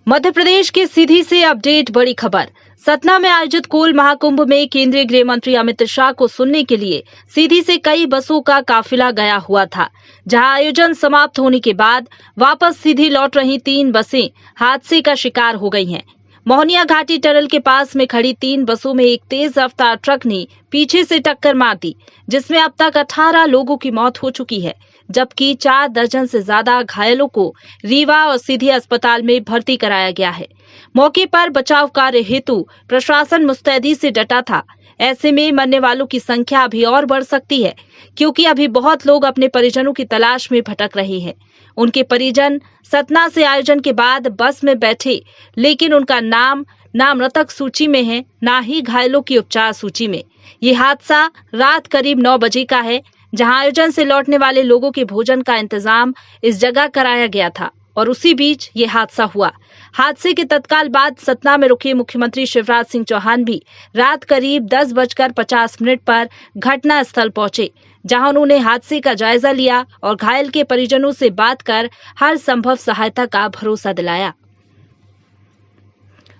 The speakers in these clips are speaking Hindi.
मध्य प्रदेश के सीधी से अपडेट बड़ी खबर। सतना में आयोजित कोल महाकुंभ में केंद्रीय गृह मंत्री अमित शाह को सुनने के लिए सीधी से कई बसों का काफिला गया हुआ था, जहां आयोजन समाप्त होने के बाद वापस सीधी लौट रही 3 बसें हादसे का शिकार हो गई हैं। मोहनिया घाटी टनल के पास में खड़ी 3 बसों में एक तेज रफ्तार ट्रक ने पीछे से टक्कर मार दी, जिसमें अब तक 18 लोगों की मौत हो चुकी है, जबकि 4 दर्जन से ज्यादा घायलों को रीवा और सीधी अस्पताल में भर्ती कराया गया है। मौके पर बचाव कार्य हेतु प्रशासन मुस्तैदी से डटा था। ऐसे में मरने वालों की संख्या अभी और बढ़ सकती है, क्योंकि अभी बहुत लोग अपने परिजनों की तलाश में भटक रहे हैं। उनके परिजन सतना से आयोजन के बाद बस में बैठे, लेकिन उनका नाम ना मृतक सूची में है, ना ही घायलों की उपचार सूची में। ये हादसा रात करीब 9 बजे का है, जहां आयोजन से लौटने वाले लोगों के भोजन का इंतजाम इस जगह कराया गया था और उसी बीच ये हादसा हुआ। हादसे के तत्काल बाद सतना में रुके मुख्यमंत्री शिवराज सिंह चौहान भी रात करीब 10:50 पर घटना स्थल पहुंचे, जहां उन्होंने हादसे का जायजा लिया और घायल के परिजनों से बात कर हर संभव सहायता का भरोसा दिलाया।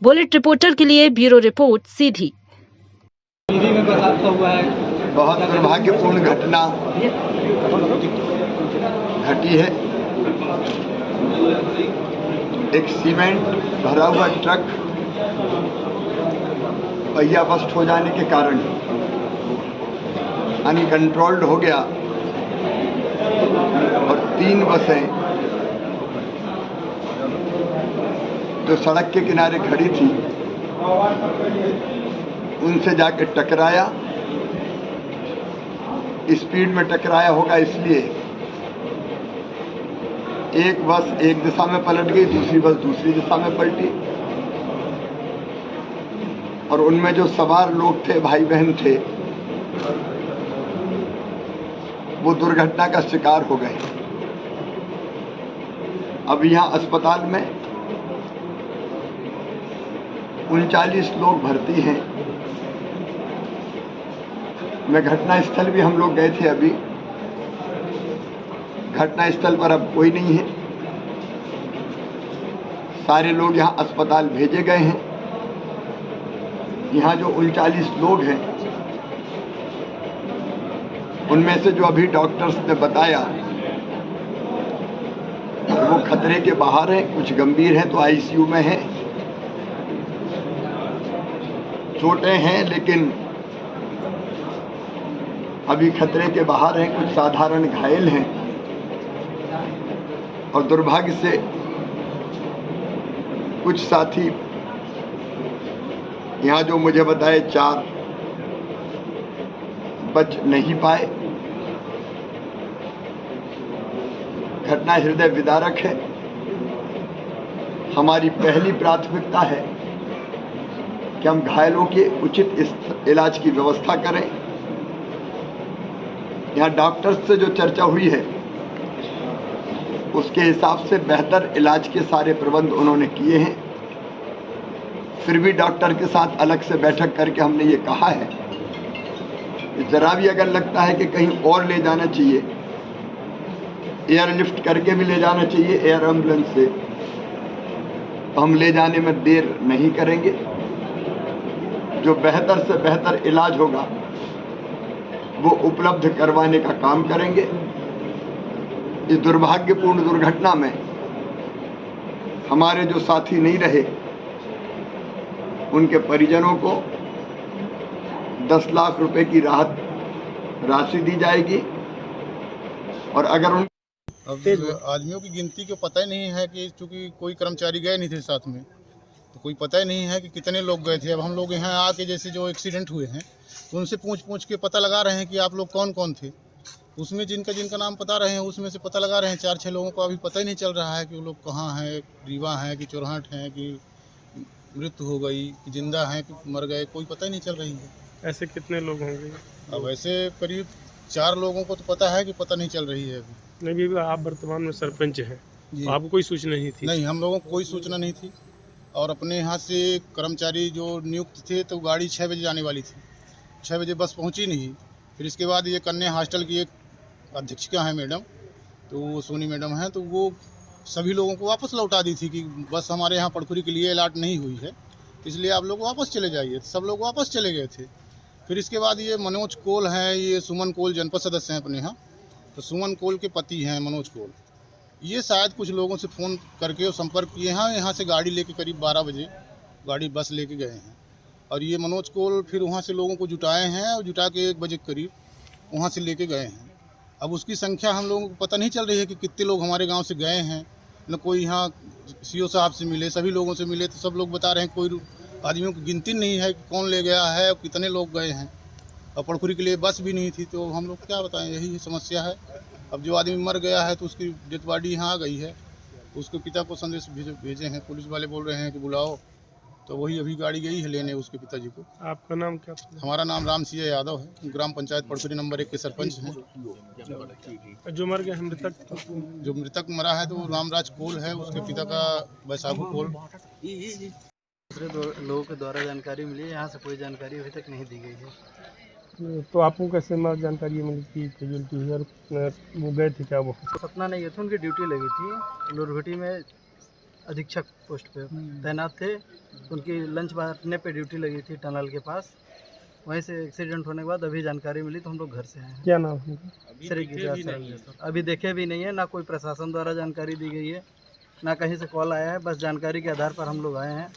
बुलेट रिपोर्टर के लिए ब्यूरो रिपोर्ट सीधी। सीधी में बस हादसा हुआ है। बहुत दुर्भाग्यपूर्ण घटना घटी है। एक सीमेंट भरा हुआ ट्रक पहिया बस्ट हो जाने के कारण अनकंट्रोल्ड हो गया और 3 बसें जो सड़क के किनारे खड़ी थी उनसे जाके टकराया। स्पीड में टकराया होगा, इसलिए एक बस एक दिशा में पलट गई, दूसरी बस दूसरी दिशा में पलटी और उनमें जो सवार लोग थे, भाई बहन थे, वो दुर्घटना का शिकार हो गए। अब यहाँ अस्पताल में 39 लोग भर्ती हैं। मैं घटना स्थल भी हम लोग गए थे। अभी घटना स्थल पर अब कोई नहीं है। सारे लोग यहाँ अस्पताल भेजे गए हैं। यहाँ जो 39 लोग हैं, उनमें से जो अभी डॉक्टर्स ने बताया वो खतरे के बाहर हैं, कुछ गंभीर हैं तो आईसीयू में हैं, चोटें हैं लेकिन अभी खतरे के बाहर हैं, कुछ साधारण घायल हैं। और दुर्भाग्य से कुछ साथी यहाँ जो मुझे बताए 4 बच नहीं पाए। घटना हृदय विदारक है। हमारी पहली प्राथमिकता है कि हम घायलों के उचित इलाज की व्यवस्था करें। यहाँ डॉक्टर्स से जो चर्चा हुई है उसके हिसाब से बेहतर इलाज के सारे प्रबंध उन्होंने किए हैं। फिर भी डॉक्टर के साथ अलग से बैठक करके हमने ये कहा है कि जरा भी अगर लगता है कि कहीं और ले जाना चाहिए, एयरलिफ्ट करके भी ले जाना चाहिए एयर एम्बुलेंस से, तो हम ले जाने में देर नहीं करेंगे। जो बेहतर से बेहतर इलाज होगा वो उपलब्ध करवाने का काम करेंगे। इस दुर्भाग्यपूर्ण दुर्घटना में हमारे जो साथी नहीं रहे, उनके परिजनों को 10 लाख रुपए की राहत राशि दी जाएगी। और अगर उन आदमियों की गिनती को पता ही नहीं है कि चूंकि कोई कर्मचारी गए नहीं थे साथ में, तो कोई पता ही नहीं है कि कितने लोग गए थे। अब हम लोग यहाँ आके जैसे जो एक्सीडेंट हुए हैं तो उनसे पूछ के पता लगा रहे हैं कि आप लोग कौन कौन थे। उसमें जिनका नाम पता रहे हैं उसमें से पता लगा रहे हैं। 4-6 लोगों को अभी पता ही नहीं चल रहा है कि वो लोग कहाँ हैं, रीवा हैं कि चोरहट हैं कि मृत्यु हो गई, कि जिंदा हैं कि मर गए, कोई पता ही नहीं चल रही है। ऐसे कितने लोग होंगे? अब ऐसे करीब 4 लोगों को तो पता है कि पता नहीं चल रही है अभी। नहीं, आप वर्तमान में सरपंच हैं, तो आपको कोई सूचना नहीं थी? नहीं, हम लोगों को कोई सूचना नहीं थी। और अपने यहाँ से कर्मचारी जो नियुक्त थे तो गाड़ी 6 बजे जाने वाली थी, 6 बजे बस पहुँची नहीं। फिर इसके बाद ये कन्या हॉस्टल की एक अध्यक्षिका है मैडम, तो वो सोनी मैडम हैं, तो वो सभी लोगों को वापस लौटा दी थी कि बस हमारे यहाँ पड़खुरी के लिए अलॉट नहीं हुई है, इसलिए आप लोग वापस चले जाइए। सब लोग वापस चले गए थे। फिर इसके बाद ये मनोज कोल हैं, ये सुमन कोल जनपद सदस्य हैं अपने यहाँ, तो सुमन कोल के पति हैं मनोज कोल। ये शायद कुछ लोगों से फ़ोन करके संपर्क किए हैं, यहाँ से गाड़ी लेके करीब 12 बजे गाड़ी बस लेके गए हैं। और ये मनोज कोल फिर वहाँ से लोगों को जुटाए हैं और जुटा के 1 बजे करीब वहाँ से लेके गए हैं। अब उसकी संख्या हम लोगों को पता नहीं चल रही है कि कितने लोग हमारे गांव से गए हैं। न कोई यहाँ सीओ साहब से मिले, सभी लोगों से मिले तो सब लोग बता रहे हैं कोई आदमियों की गिनती नहीं है कि कौन ले गया है और कितने लोग गए हैं। और पड़खुरी के लिए बस भी नहीं थी, तो हम लोग क्या बताएं, यही समस्या है। अब जो आदमी मर गया है तो उसकी डेड बॉडी यहाँ आ गई है, उसके पिता को संदेश भेजे हैं, पुलिस वाले बोल रहे हैं कि बुलाओ, तो वही अभी गाड़ी गई है लेने उसके पिताजी को। आपका नाम क्या? हमारा नाम राम सिंह यादव है, ग्राम पंचायत पड़खुरी नंबर 1 के सरपंच हैं। जो मर गया मृतक? जो मृतक मरा है तो वो रामराज कोल है, उसके पिता का बैसाखू कोल। दूसरे लोगों के द्वारा जानकारी मिली है, यहाँ से कोई जानकारी अभी तक नहीं दी गई है। तो आपको कैसे जानकारी मिली कि कैजुअल्टी हुई और वो गए थे क्या? वो सतना नहीं गए थे, उनकी ड्यूटी लगी थी लोरघटी में, अधीक्षक पोस्ट पे तैनात थे। उनकी लंच बांटने पे ड्यूटी लगी थी टनल के पास। वहीं से एक्सीडेंट होने के बाद अभी जानकारी मिली तो हम लोग घर से आए हैं। क्या नाम है? श्री गिरिराज सर। अभी देखे भी नहीं है, ना कोई प्रशासन द्वारा जानकारी दी गई है, ना कहीं से कॉल आया है। बस जानकारी के आधार पर हम लोग आए हैं,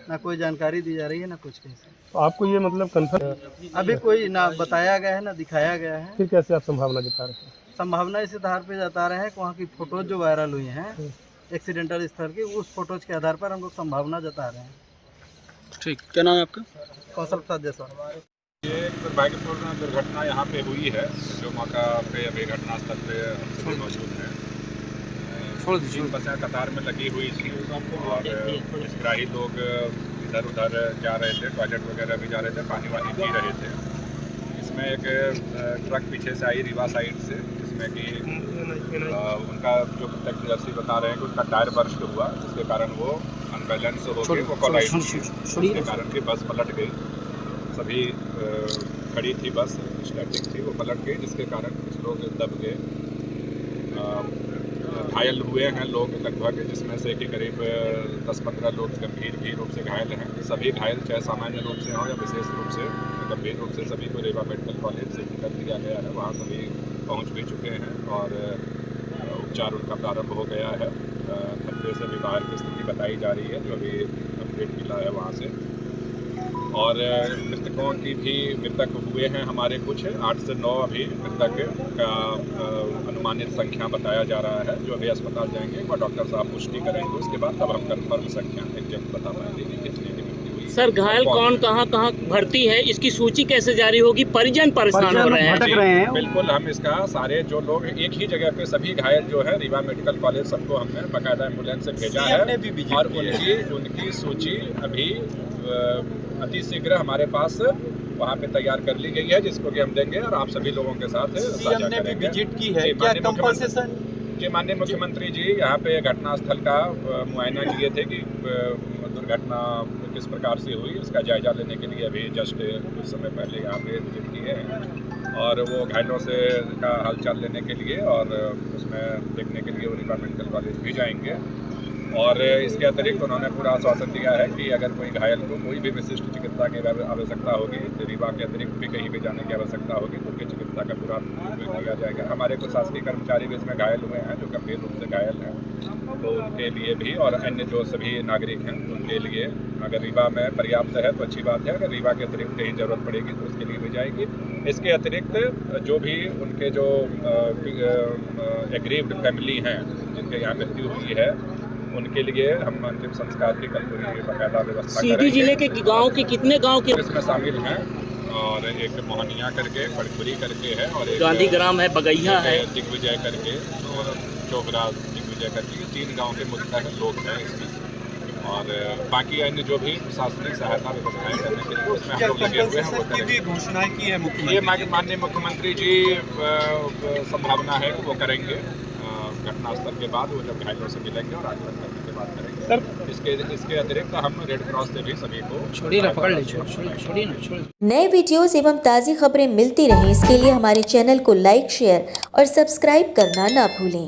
ना कोई जानकारी दी जा रही है, ना कुछ कहीं से। तो आपको ये मतलब कन्फर्म अभी कोई ना बताया गया है, ना दिखाया गया है। फिर कैसे आप संभावना जता रहे हैं? संभावना इस आधार पर जता रहे हैं कि वहाँ की फोटोज जो वायरल हुई हैं एक्सीडेंटल स्थल की, उस फोटोज के आधार पर हम लोग संभावना जता रहे हैं। ठीक, क्या नाम है आपका? कौशल प्रसाद जायसवाल। ये एक दुर्भाग्यपूर्ण दुर्घटना यहाँ पे हुई है, जो मौका पे अभी घटनास्थल पे हम सभी मौजूद हैं। 3 बसें कतार में लगी हुई थी और हितग्राही लोग इधर उधर जा रहे थे, टॉयलेट वगैरह भी जा रहे थे, पानी वानी पी रहे थे। इसमें एक ट्रक पीछे से आई रीवा साइड से, जिसमें कि उनका जो प्रत्यक्षदर्शी बता रहे हैं कि उनका टायर बर्स्ट हुआ, जिसके कारण वो अनबैलेंस हो गए, वो कोलाइड हुई, जिसके कारण की बस पलट गई। सभी खड़ी थी बस, स्टैटिक थी, वो पलट गई, जिसके कारण कुछ लोग दब गए। घायल हुए हैं लोग लगभग, जिसमें से कि करीब 10-15 लोग गंभीर रूप से घायल हैं। सभी घायल चाहे सामान्य रूप से हों या विशेष रूप से गंभीर रूप से, सभी को रीवा मेडिकल कॉलेज से कर दिया गया है। वहाँ सभी पहुँच भी चुके हैं और उपचार उनका प्रारंभ हो गया है। खतरे से भी बाहर की स्थिति बताई जा रही है, जो अभी अपडेट मिला है वहाँ से। और मृतकों की भी, मृतक हुए हैं हमारे कुछ 8 से 9 अभी मृतक का अनुमानित संख्या बताया जा रहा है। जो अभी अस्पताल जाएंगे एक बार डॉक्टर साहब पुष्टि करेंगे, उसके बाद तब हम कन्फर्म संख्या एग्जैक्ट बता पाएंगे कि कितने की मृत्यु हुई। सर, घायल कौन कहाँ भर्ती है, इसकी सूची कैसे जारी होगी? परिजन परेशान हो रहे हैं। बिल्कुल, हम इसका सारे जो लोग एक ही जगह पे सभी घायल जो है रीवा मेडिकल कॉलेज, सबको हमने बाकायदा एम्बुलेंस से भेजा है और उनकी सूची अभी अति शीघ्र हमारे पास वहाँ पे तैयार कर ली गई है, जिसको कि हम देंगे और आप सभी लोगों के साथ साझा करेंगे। विजिट की है क्या कंपनसेशन? जी, माननीय मुख्यमंत्री जी यहाँ पे घटनास्थल का मुआयना किए थे कि दुर्घटना किस प्रकार से हुई, इसका जायजा लेने के लिए अभी जस्ट कुछ समय पहले यहाँ पे विजिट किए हैं और वो घायलों से का हालचाल लेने के लिए और उसमें देखने के लिए वो रीवा मेडिकल कॉलेज भी जाएंगे। और इसके अतिरिक्त उन्होंने पूरा आश्वासन दिया है कि अगर कोई घायल को कोई भी विशिष्ट चिकित्सा की आवश्यकता होगी, तो रीवा के अतिरिक्त भी कहीं भी जाने की आवश्यकता होगी तो उनकी चिकित्सा का पूरा उपयोग किया जाएगा। हमारे कुछ शासकीय कर्मचारी भी इसमें घायल हुए हैं, जो गंभीर रूप से घायल हैं, तो उनके लिए भी और अन्य जो सभी नागरिक हैं उनके लिए अगर रीवा में पर्याप्त है तो अच्छी बात है। अगर रीवा के अतिरिक्त कहीं ज़रूरत पड़ेगी तो उसके लिए भी जाएगी। इसके अतिरिक्त जो भी उनके जो एग्रीव्ड फैमिली हैं जिनके यहाँ मृत्यु हुई है, उनके लिए हम अंतिम संस्कार की कल पूरी बाकायदा व्यवस्था करेंगे। सीधी जिले के गांव के कितने गांव के इसमें शामिल हैं और एक मोहनिया करके, पड़खुरी करके है और एक गांधी ग्राम है, बगैया है, दिग्विजय करके और चोगरा दिग्विजय करके, 3 गांव के मुतलक लोग हैं इसमें। और बाकी अन्य जो भी प्रशासनिक सहायता व्यवस्थाएं करने के लिए उसमें हम लोग लगे हुए हैं, वो करेंगे। घोषणाएं की है ये माननीय मुख्यमंत्री जी संभावना है कि वो करेंगे घटनास्थल के बाद, वो जब घायलों से मिलेंगे और आकलन करने के बाद करेंगे। सर, इसके अतिरिक्त हम रेड क्रॉस से भी सभी को नए वीडियोस एवं ताज़ी खबरें मिलती रहें, इसके लिए हमारे चैनल को लाइक, शेयर और सब्सक्राइब करना ना भूलें।